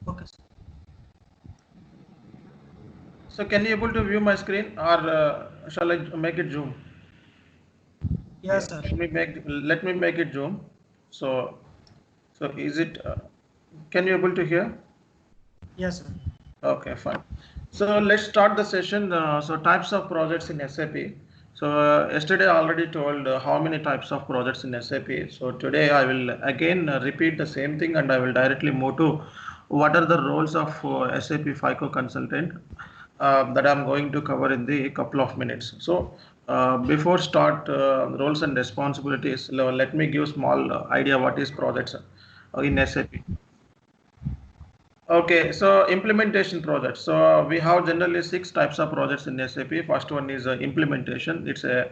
Okay, sir. So can you able to view my screen, or shall I make it zoom? Yes, sir. Let me make it zoom. So is it? Can you able to hear? Yes, sir. Okay, fine. So let's start the session. So types of projects in SAP. So yesterday I already told how many types of projects in SAP. So today I will again repeat the same thing, and I will directly move to what are the roles of SAP FICO consultant that I'm going to cover in the couple of minutes. So before start roles and responsibilities, let me give small idea what is projects in SAP. Okay, so implementation projects. So we have generally six types of projects in SAP. First one is implementation. It's a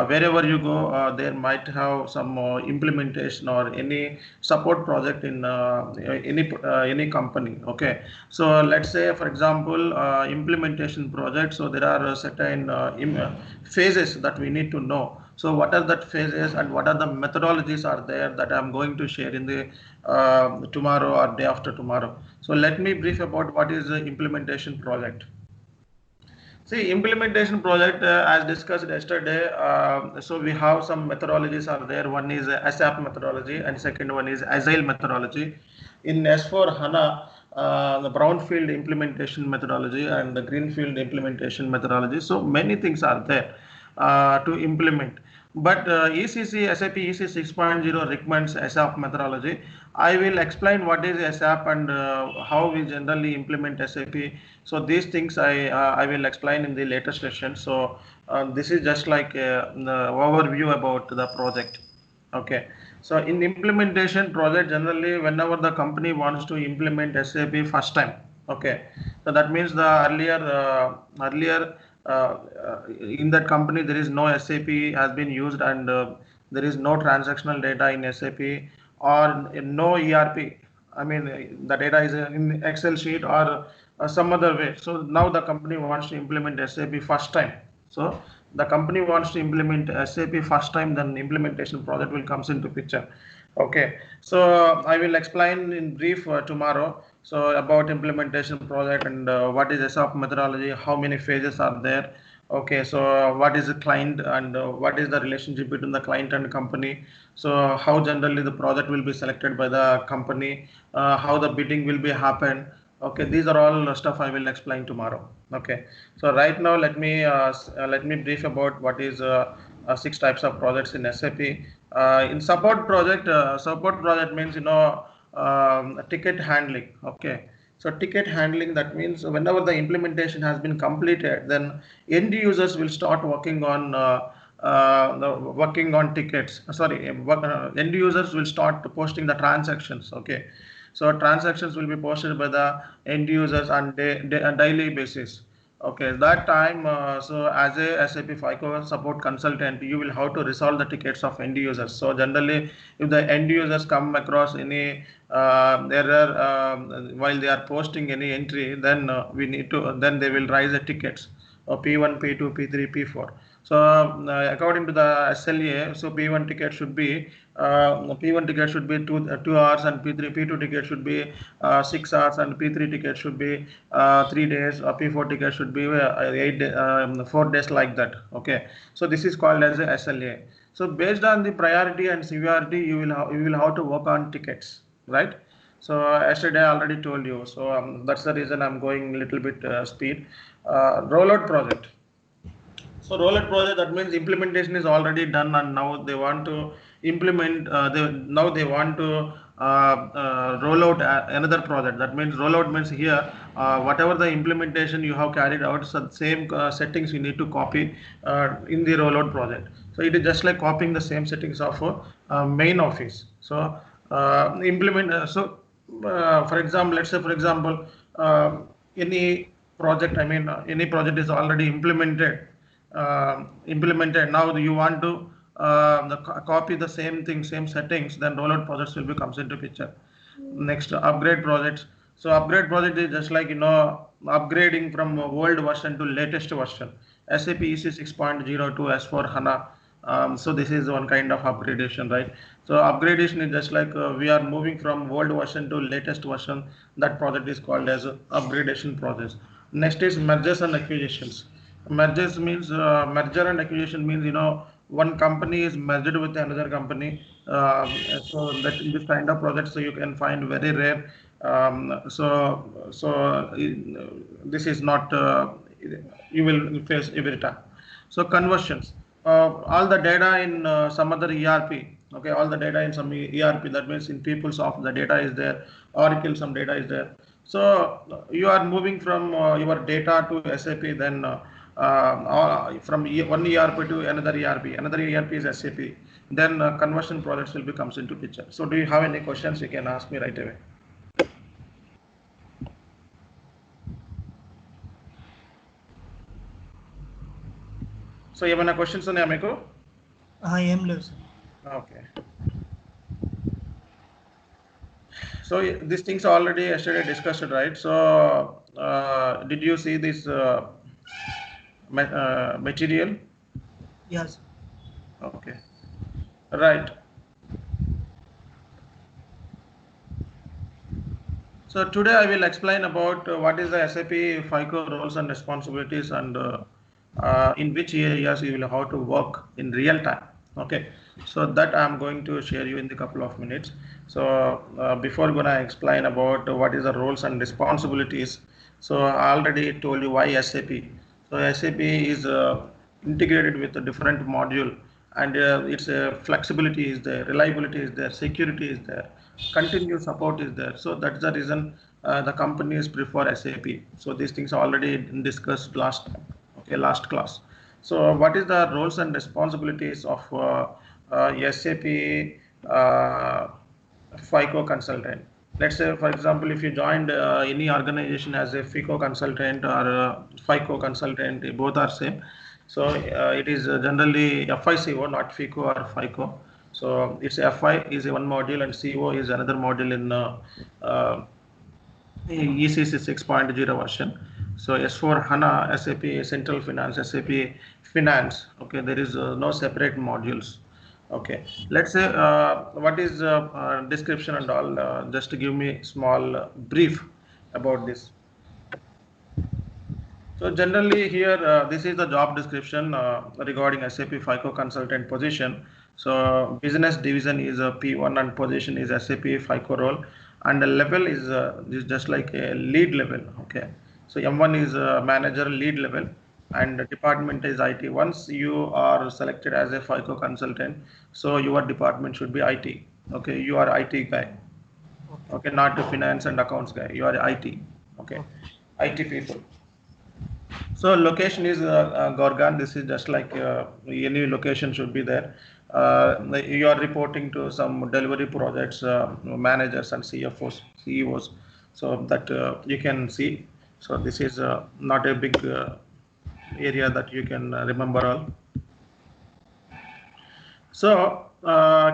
wherever you go, there might have some implementation or any support project in any company. Okay, so let's say for example, implementation project. So there are certain phases that we need to know. So what are that phases and what are the methodologies are there that I'm going to share in the tomorrow or day after tomorrow. So let me brief about what is the implementation project. See, implementation project, as discussed yesterday, so we have some methodologies are there. One is ASAP methodology and second one is Agile methodology. In S4 HANA, the brownfield implementation methodology and the greenfield implementation methodology. So many things are there to implement. But ECC, SAP EC 6.0 recommends ASAP methodology. I will explain what is ASAP and how we generally implement SAP. So these things I will explain in the later session. So this is just like the overview about the project. Okay. So in implementation project, generally whenever the company wants to implement SAP first time, okay. So that means the earlier in that company there is no SAP has been used, and there is no transactional data in SAP or no ERP. I mean the data is in Excel sheet or some other way. So now the company wants to implement SAP first time. So the company wants to implement SAP first time, then implementation project will comes into picture. Okay, so I will explain in brief tomorrow. So about implementation project and what is SAP methodology, how many phases are there. Okay, so what is the client and what is the relationship between the client and company. So how generally the project will be selected by the company, how the bidding will be happen. Okay, these are all stuff I will explain tomorrow. Okay, so right now let me brief about what is six types of projects in SAP. In support project means ticket handling. Okay, so ticket handling, that means whenever the implementation has been completed, then end users will start working on working on tickets. End users will start posting the transactions. Okay, so transactions will be posted by the end users on a daily basis. Okay, that time, so as a SAP FICO support consultant, you will have to resolve the tickets of end users. So generally, if the end users come across any error while they are posting any entry, then then they will raise the tickets P1, P2, P3, P4. So according to the SLA, so P1 ticket should be 2 hours, and P2 ticket should be 6 hours, and P3 ticket should be 3 days, or P4 ticket should be 4 days, like that. Okay, so this is called as a SLA. So based on the priority and severity, you will have to work on tickets, right? So yesterday I already told you. So that's the reason I'm going a little bit speed. Rollout project. So rollout project, that means implementation is already done, and now they want to implement. Now they want to roll out another project. That means rollout means here whatever the implementation you have carried out, so same settings you need to copy in the rollout project. So it is just like copying the same settings of main office. So implement. For example, let's say for example, any project. I mean, any project is already implemented. Now you want to copy the same thing, same settings, then rollout projects will be comes into picture. Next, upgrade projects. So upgrade project is just like upgrading from old version to latest version. SAP EC 6.0 to S4 HANA. So this is one kind of upgradation, right? So upgradation is just like we are moving from old version to latest version. That project is called as a upgradation process. Next is mergers and acquisitions. Mergers means merger and acquisition means one company is merged with another company. So that in this kind of projects so you can find very rare. This is not you will face every time. So conversions, all the data in some other ERP, okay, all the data in some ERP, that means in PeopleSoft, the data is there, Oracle, some data is there. So you are moving from your data to SAP, then from one ERP to another ERP is SAP, then conversion projects will be comes into picture. So do you have any questions? You can ask me right away. So ఏమైనా questions ఉన్నాయా మీకు? ఏం లేవు sir. Okay. So these things already yesterday discussed, right? So did you see this material? Yes. Okay. Right. So today I will explain about what is the SAP FICO roles and responsibilities, and in which areas you will have to work in real time. Okay, so that I'm going to share you in the couple of minutes. So before gonna explain about what is the roles and responsibilities, so I already told you why SAP. So SAP is integrated with a different module, and its flexibility is there, reliability is there, security is there, continuous support is there. So that's the reason the companies prefer SAP. So these things are already discussed last time. Okay, last class. So what is the roles and responsibilities of SAP FICO consultant? Let's say, for example, if you joined any organization as a FICO consultant or FICO consultant, both are same. So it is generally FICO, not FICO or FICO. So it's FI is one module and CO is another module in ECC 6.0 version. So S4 HANA, SAP Central Finance, SAP Finance. Okay, there is no separate modules. Okay, let's say what is description and all. Just to give me small brief about this. So generally here, this is the job description regarding SAP FICO consultant position. So business division is a P1 and position is SAP FICO role, and the level is just like a lead level. Okay, so M1 is a manager lead level, and the department is IT. Once you are selected as a FICO consultant, so your department should be IT. Okay, you are IT guy. Okay, not the finance and accounts guy. You are IT. Okay, IT people. So location is Gorgan. This is just like any location should be there. You are reporting to some delivery projects managers and CFOs, CEOs, so that you can see. So this is not a big area that you can remember all. So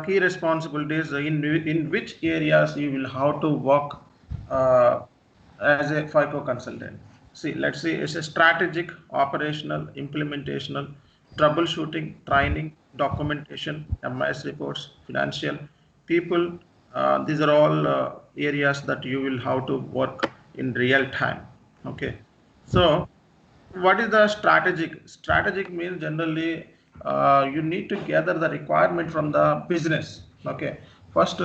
key responsibilities in which areas you will have to work as a FICO consultant. See, let's see, it's a strategic, operational, implementational, troubleshooting, training, documentation, MIS reports, financial, people. These are all areas that you will have to work in real time. Okay, so what is the strategic? Strategic means generally you need to gather the requirement from the business. Okay, first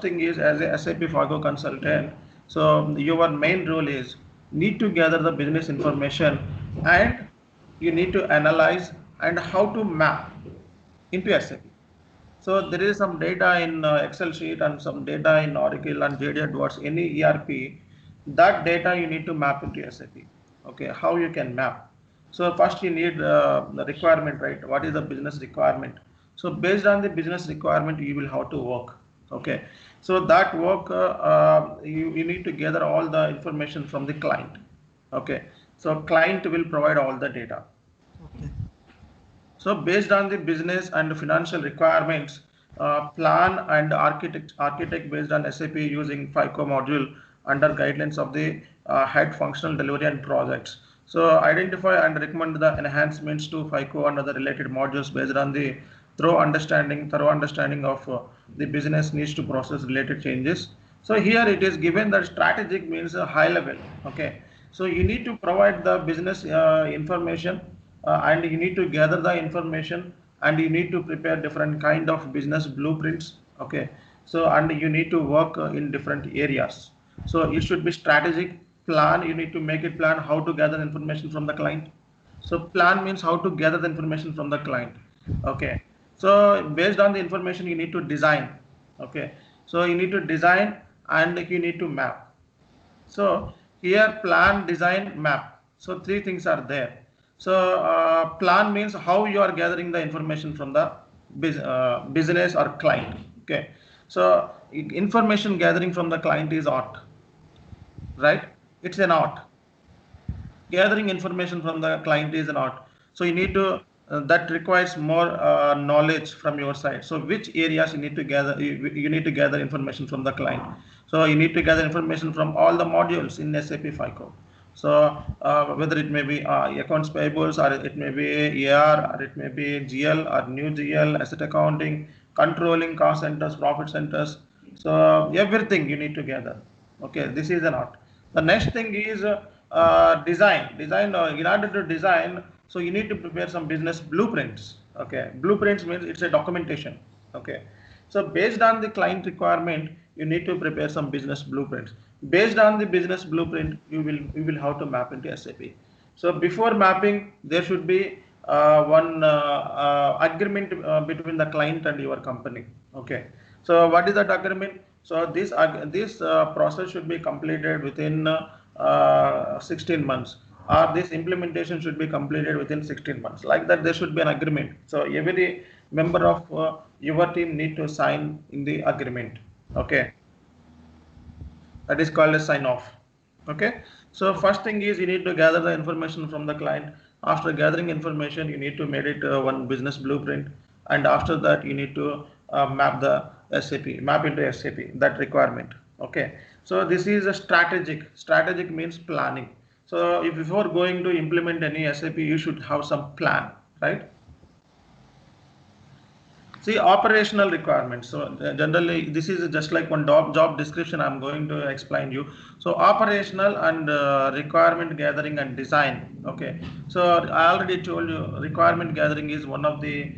thing is as a SAP FICO consultant. So your main role is need to gather the business information, and you need to analyze and how to map into SAP. So there is some data in Excel sheet and some data in Oracle and JD Edwards, any ERP. That data you need to map into SAP. Okay, how you can map? So first you need the requirement, right? What is the business requirement? So based on the business requirement, you will have to work. Okay, so that work you need to gather all the information from the client. Okay, so client will provide all the data. Okay. So based on the business and financial requirements, plan and architect based on SAP using FICO module under guidelines of the head functional delivery and projects. So identify and recommend the enhancements to FICO and other related modules based on the thorough understanding of the business needs to process related changes. So here it is given that strategic means a high level. Okay. So you need to provide the business information, and you need to gather the information, and you need to prepare different kind of business blueprints. Okay. So and you need to work in different areas. So it should be strategic plan. You need to make it plan how to gather information from the client. So plan means how to gather the information from the client. Okay. So based on the information you need to design. Okay. So you need to design and you need to map. So here plan, design, map. So three things are there. So plan means how you are gathering the information from the business or client. Okay. So information gathering from the client is art, right? It's an art. Gathering information from the client is an art. So you need to that requires more knowledge from your side. So which areas you need to gather, you need to gather information from the client. So you need to gather information from all the modules in SAP FICO. So whether it may be accounts payables, or it may be AR, or it may be GL or new GL, asset accounting, controlling, cost centers, profit centers. So everything you need to gather. Okay, this is an art. The next thing is design. In order to design, so you need to prepare some business blueprints. Okay, blueprints means it's a documentation. Okay, so based on the client requirement, you need to prepare some business blueprints. Based on the business blueprint, you will have to map into SAP. So before mapping, there should be one agreement between the client and your company. Okay. So what is that agreement? So this process should be completed within 16 months, or this implementation should be completed within 16 months. Like that, there should be an agreement. So every member of your team need to sign in the agreement. Okay. That is called a sign off. Okay. So first thing is you need to gather the information from the client. After gathering information, you need to make it one business blueprint, and after that you need to map into SAP that requirement. Okay. So this is a strategic means planning. So if before going to implement any SAP, you should have some plan, right? See, operational requirements. So generally, this is just like one job description I'm going to explain you. So operational and requirement gathering and design. Okay. So I already told you requirement gathering is one of the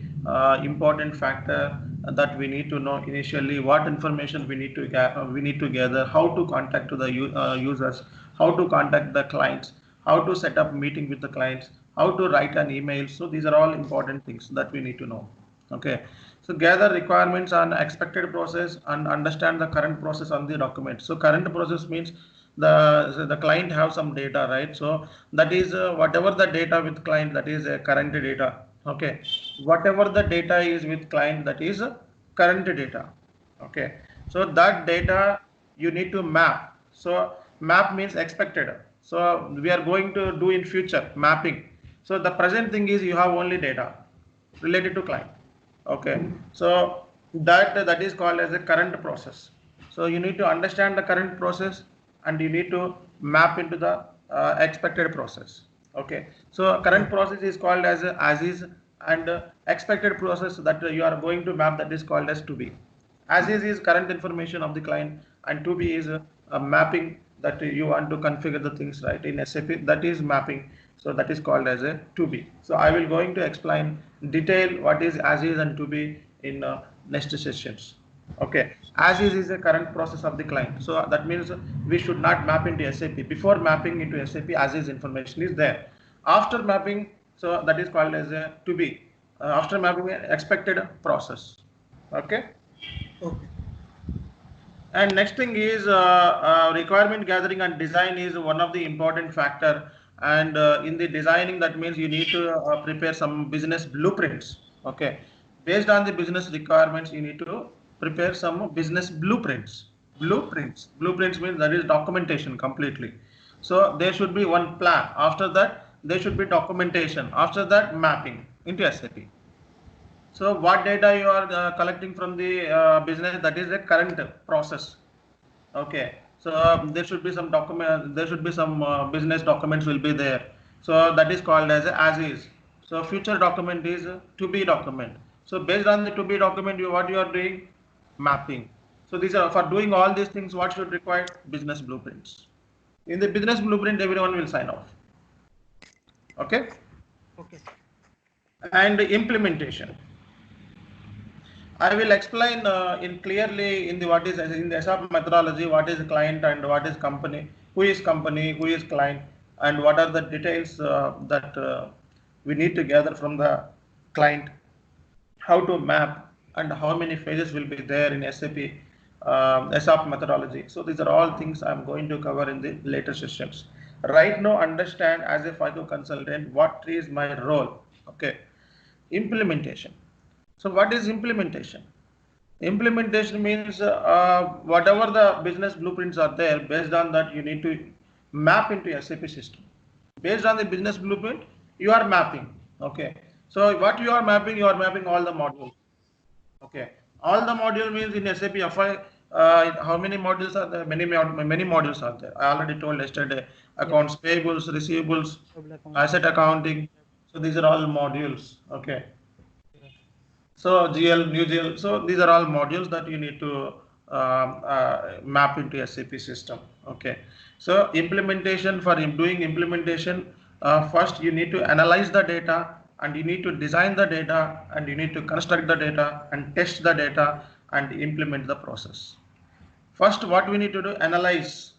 important factor that we need to know initially. What information we need to gather, how to contact to the users, how to contact the clients, how to set up meeting with the clients, how to write an email. So these are all important things that we need to know. Okay. So gather requirements on expected process and understand the current process on the document. So current process means the client have some data, right? So that is whatever the data with client, that is current data. Okay. Whatever the data is with client, that is current data. Okay. So that data you need to map. So map means expected. So we are going to do in future mapping. So the present thing is you have only data related to client. Okay. So that is called as a current process. So you need to understand the current process, and you need to map into the expected process. Okay. So current process is called as is, and expected process that you are going to map, that is called as to be. As is current information of the client, and to be is a mapping that you want to configure the things right in SAP, that is mapping. So that is called as a to be. So I will going to explain detail what is as is and to be in next sessions. Okay, as is a current process of the client. So that means we should not map into SAP. Before mapping into SAP, as is information is there. After mapping, so that is called as a to be. After mapping, expected process. Okay. Okay. And next thing is requirement gathering and design is one of the important factor. And in the designing, that means you need to prepare some business blueprints. Okay, based on the business requirements, you need to prepare some business blueprints. Blueprints means that is documentation completely. So there should be one plan. After that, there should be documentation. After that, mapping into SAP. So what data you are collecting from the business, that is a current process. Okay. So there should be some document, there should be some business documents will be there. So that is called as is. So future document is to be document. So based on the to be document, what you are doing? Mapping. So these are for doing all these things. What should require? Business blueprints. In the business blueprint, everyone will sign off. Okay. Okay. And implementation. I will explain in clearly in the what is in the SAP methodology, what is client and what is company, who is client, and what are the details that we need to gather from the client, how to map, and how many phases will be there in SAP methodology. So these are all things I'm going to cover in the later sessions. Right now, understand as a FICO consultant what is my role. Okay, implementation. So what is implementation? Implementation means whatever the business blueprints are there, based on that you need to map into SAP system. Based on the business blueprint, you are mapping. Okay. So what you are mapping all the modules. Okay. All the module means in SAP FI, how many modules are there? Many modules are there. I already told yesterday. Accounts payables, receivables, asset accounting. So these are all modules. Okay. So GL, new GL, so these are all modules that you need to map into SAP system. Okay. So implementation, for doing implementation, first you need to analyze the data, and you need to design the data, and you need to construct the data and test the data and implement the process. First, what we need to do, analyze.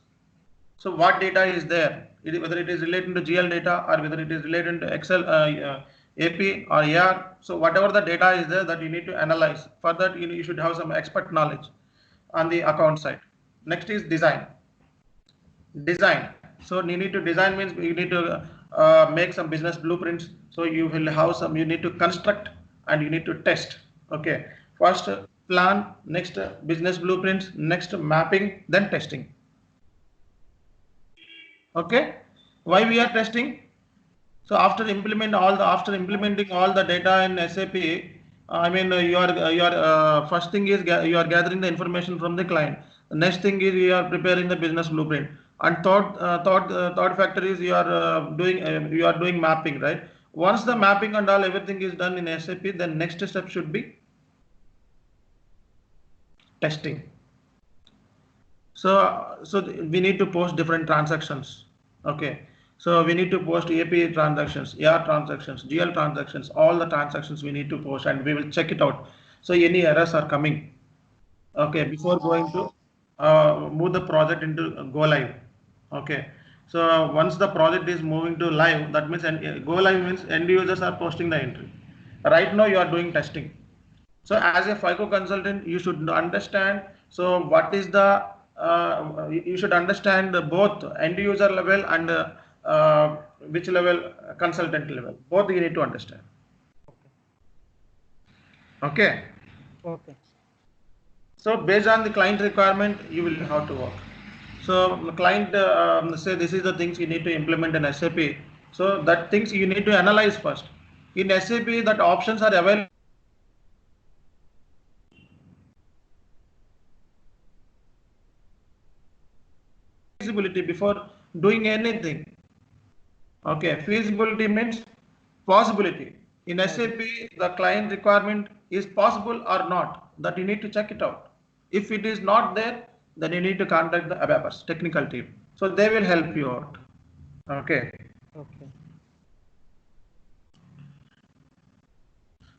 So what data is there? Whether it is related to GL data or whether it is related to Excel, AP or AR. So whatever the data is there that you need to analyze. For that, you should have some expert knowledge on the account side. Next is design. Design. So you need to design means you need to make some business blueprints. So you will have some. You need to construct and you need to test. Okay. First plan, next business blueprints, next mapping, then testing. Okay. Why we are testing? So after implementing all the data in SAP, I mean your first thing is you are gathering the information from the client. The next thing is you are preparing the business blueprint. And third factor is you are doing mapping, right? Once the mapping and all everything is done in SAP, then next step should be testing. So we need to post different transactions. Okay. So we need to post API transactions, AR transactions, GL transactions, all the transactions we need to post, and we will check it out. So any errors are coming. Okay, before going to move the project into go live. Okay. So once the project is moving to live, that means go live means end users are posting the entry. Right now you are doing testing. So as a FICO consultant, you should understand. So what is the you should understand both end user level and which level, consultant level. Both you need to understand. Okay. Okay. So based on the client requirement, you will have to work. So the client say this is the things you need to implement in SAP. So that things you need to analyze first. In SAP, that options are available. Feasibility before doing anything. Okay, feasibility means possibility. In SAP, the client requirement is possible or not, that you need to check it out. If it is not there, then you need to contact the ABAPers technical team. So they will help you out. Okay. Okay.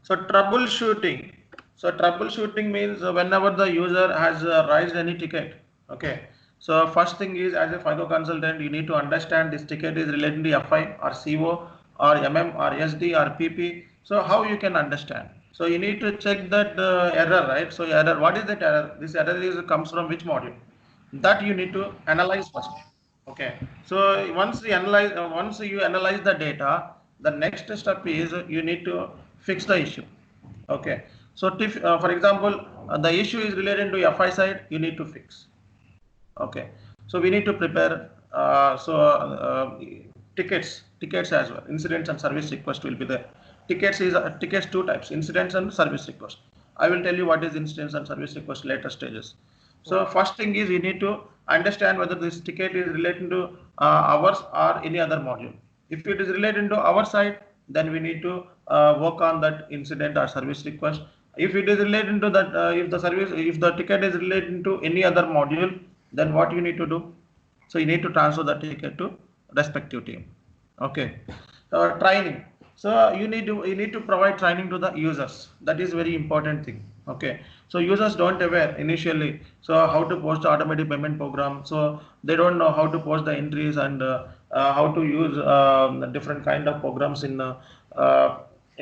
So troubleshooting. So troubleshooting means whenever the user has raised any ticket. Okay. So first thing is, as a FICO consultant, you need to understand this ticket is related to FI or CO or MM or SD or PP. So how you can understand? So you need to check that error, right? So error, what is that error? This error comes from which module? That you need to analyze first. Okay. So once you analyze the data, the next step is you need to fix the issue. Okay. So for example, the issue is related to FI side, you need to fix. Okay. So we need to prepare tickets as well. Incidents and service request will be there. Tickets two types: incidents and service request. I will tell you what is incidents and service request later stages. So first thing is you need to understand whether this ticket is related to ours or any other module. If it is related to our side, then we need to work on that incident or service request. If it is related to that, if the ticket is related to any other module, then what you need to do? So you need to transfer the ticket to respective team. Okay. Training. So you need to provide training to the users. That is very important thing. Okay. So users don't aware initially. So how to post automatic payment program. So they don't know how to post the entries and how to use different kind of programs in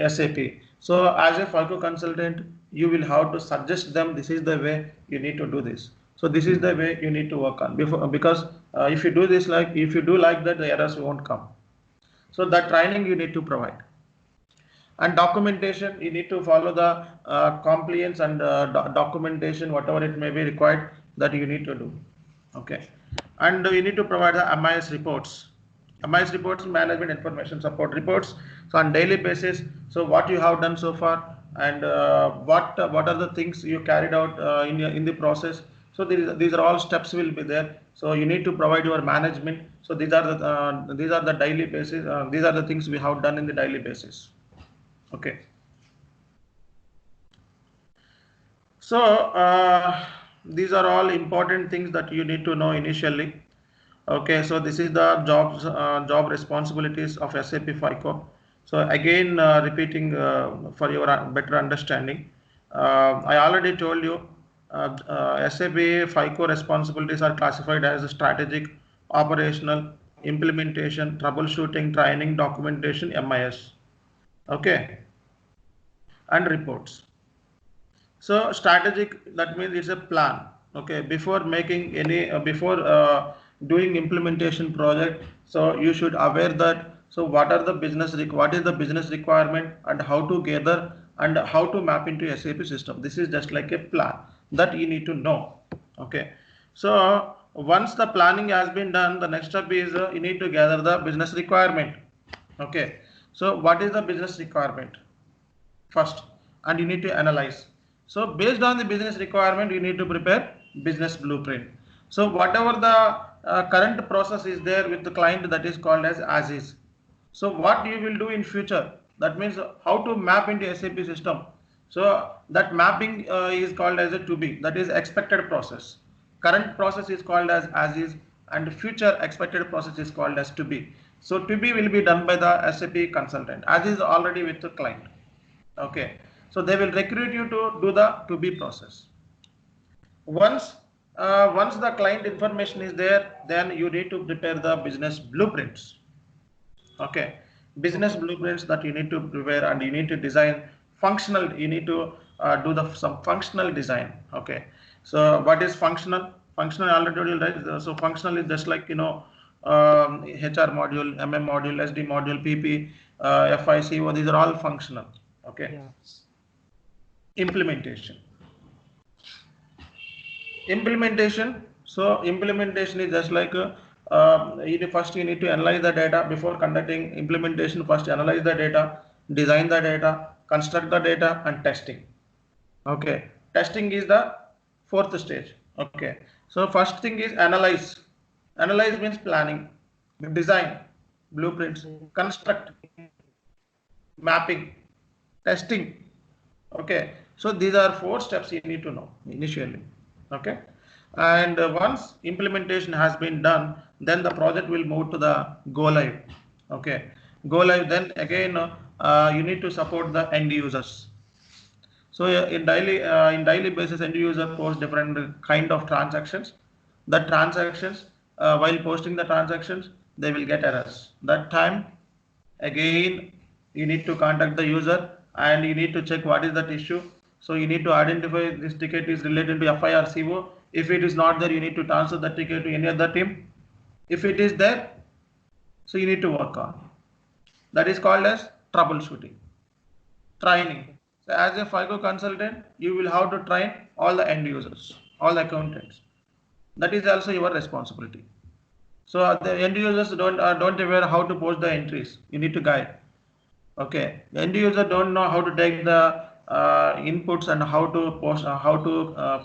SAP. So as a FICO consultant, you will have to suggest them this is the way you need to do this. So this is the way you need to work on before, because if you do this if you do like that, the errors won't come. So that training you need to provide. And documentation, you need to follow the compliance and documentation, whatever it may be required, that you need to do. Okay. And you need to provide the MIS reports. MIS reports, management information support reports. So on daily basis, so what you have done so far, and what are the things you carried out in the process. So these are all steps will be there. So you need to provide your management. So these are the daily basis. These are the things we have done in the daily basis. Okay. So these are all important things that you need to know initially. Okay, so this is the job responsibilities of SAP FICO. So again, repeating for your better understanding, I already told you SAP FICO responsibilities are classified as strategic, operational, implementation, troubleshooting, training, documentation, MIS. Okay, and reports. So strategic, that means it's a plan. Okay, before making any doing implementation project, so you should aware that, so what is the business requirement, and how to gather and how to map into SAP system. This is just like a plan that you need to know. Okay, so once the planning has been done, the next step is you need to gather the business requirement. Okay, so what is the business requirement first, and you need to analyze. So based on the business requirement, you need to prepare business blueprint. So whatever the current process is there with the client, that is called as is. So what you will do in future, that means how to map into SAP system. So that mapping is called as a to be, that is expected process. Current process is called as is, and future expected process is called as to be. So to be will be done by the SAP consultant, as is already with the client. Okay, so they will recruit you to do the to be process. Once the client information is there, then you need to prepare the business blueprints. Okay, business blueprints that you need to prepare, and you need to design functional. You need to do some functional design. Okay, so what is functional? Functional, I already told you, right? So functional is just like HR module, MM module, SD module, PP, FICO. These are all functional. Okay. Yeah. Implementation. So implementation is just like first you need to analyze the data before conducting implementation. First analyze the data, design the data, construct the data, and testing. Okay, testing is the fourth stage. Okay, so first thing is analyze. Analyze means planning, design, blueprints, construct, mapping, testing. Okay, so these are 4 steps you need to know initially. Okay, and once implementation has been done, then the project will move to the go live. Okay, go live, then again you need to support the end users. So in daily basis, end user posts different kind of transactions. The transactions, while posting the transactions, they will get errors. That time again you need to contact the user, and you need to check what is that issue. So you need to identify this ticket is related to FI or CO. If it is not there, you need to transfer the ticket to any other team. If it is there, so you need to work on. That is called as troubleshooting. Training. So as a FICO consultant, you will have to train all the end users, all the accountants. That is also your responsibility. So the end users don't aware how to post the entries. You need to guide. Okay, the end user don't know how to take the inputs and how to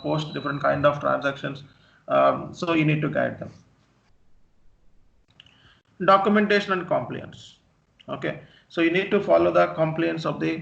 post different kind of transactions. So you need to guide them. documentation and compliance. Okay, so you need to follow the compliance of the